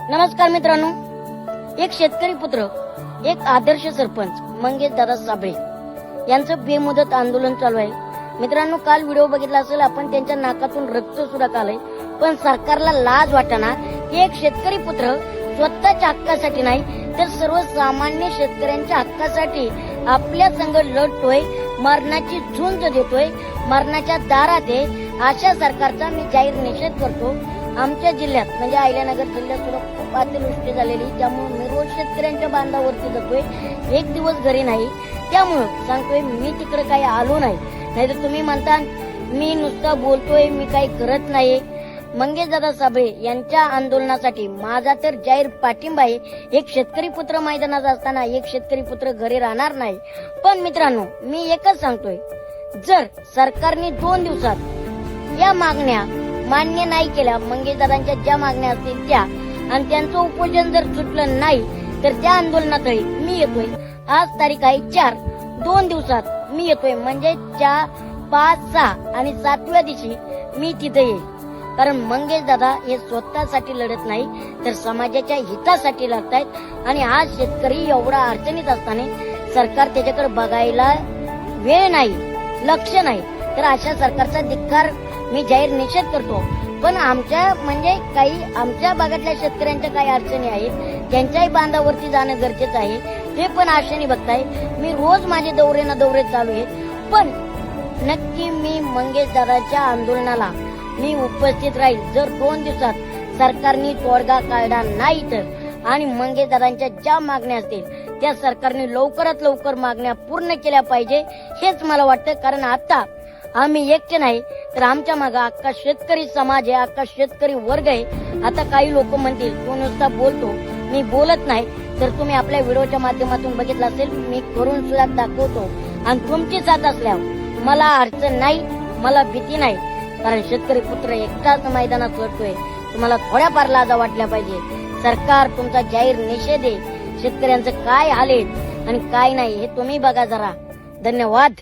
नमस्कार मित्रांनो, एक शेतकरी पुत्र, एक आदर्श सरपंच मंगेश दादा साबळे यांचं बेमुदत आंदोलन चालू आहे। मित्रांनो, काल व्हिडिओ बघितला असेल आपण, त्यांच्या नाकातून रक्त सुद्धा कालय, पण सरकारला लाज वाटना की एक शेतकरी पुत्र स्वतःच्या हक्कासाठी नाही तर सर्वसामान्य शेतकऱ्यांच्या हक्कासाठी आपल्या संग लढतोय, मरणाची झुंज देतोय, मरणाच्या दारात आहे। अशा सरकारचा मी जाहीर निषेध करतो। आमच्या जिल्ह्यात म्हणजे अहिल्यानगर जिल्ह्यात सुद्धा खूप अतिवृष्टी झालेली, त्यामुळे मी रोज शेतकऱ्यांच्या बांधावरती जातोय, एक दिवस घरी नाही। त्यामुळे सांगतोय मी तिकडे काही आलो नाही, नाहीतर तुम्ही म्हणता मी नुसतं बोलतोय, मी काही करत नाही। मंगेश दादा साबळे यांच्या आंदोलनासाठी माझा तर जाहीर पाठिंबा आहे। एक शेतकरी पुत्र मैदानात असताना एक शेतकरी पुत्र घरी राहणार नाही। पण मित्रांनो, मी एकच सांगतोय, जर सरकारने 2 दिवसात या मागण्या मान्य नाही केल्या, मंगेश दादांच्या ज्या मागण्या असतील त्या, आणि त्यांचं उपोषण जर सुटलं नाही तर त्या आंदोलनातही मी येतोय। आज तारीख आहे 4, 2 दिवसात मी येतोय, म्हणजे 4, 5, 6 आणि 7व्या दिवशी मी तिथे येईल। कारण मंगेश दादा हे स्वतःसाठी लढत नाही तर समाजाच्या हितासाठी लढतायत। आणि आज शेतकरी एवढा अडचणीत असताना सरकार त्याच्याकडे बघायला वेळ नाही, लक्ष नाही, तर अशा सरकारचा धिक्कार मी जाहीर निषेध करतो। पण आमच्या म्हणजे काही आमच्या भागातल्या शेतकऱ्यांच्या काही अडचणी आहेत, त्यांच्याही बांधावरती जाणं गरजेचं आहे, ते पण आशेने बघताय। मी रोज माझे दौरे चालू आहेत, पण नक्की मी मंगेश दादाच्या आंदोलनाला मी उपस्थित राहील जर 2 दिवसात सरकारने तोडगा काढला नाही तर। आणि मंगेश दादांच्या ज्या मागण्या असतील त्या सरकारने लवकरात लवकर मागण्या पूर्ण केल्या पाहिजे, हेच मला वाटतं। कारण आता आम्ही एकटे नाही तर आमच्या मागे अख्खा शेतकरी समाज आहे, अख्खा शेतकरी वर्ग आहे। आता काही लोक म्हणतील तू नुसता बोलतो, मी बोलत नाही, तर तुम्ही आपल्या व्हिडिओच्या माध्यमातून बघितलं असेल, मी करून सुद्धा दाखवतो। आणि तुमची साथ असल्यावर मला अडचण नाही, मला भीती नाही, कारण शेतकरी पुत्र एकटाच मैदानात लढतोय। तुम्हाला थोड्याफार लाजा वाटल्या पाहिजे। सरकार तुमचा जाहीर निषेध आहे, शेतकऱ्यांचं काय हाल आहे आणि काय नाही हे तुम्ही बघा जरा। धन्यवाद।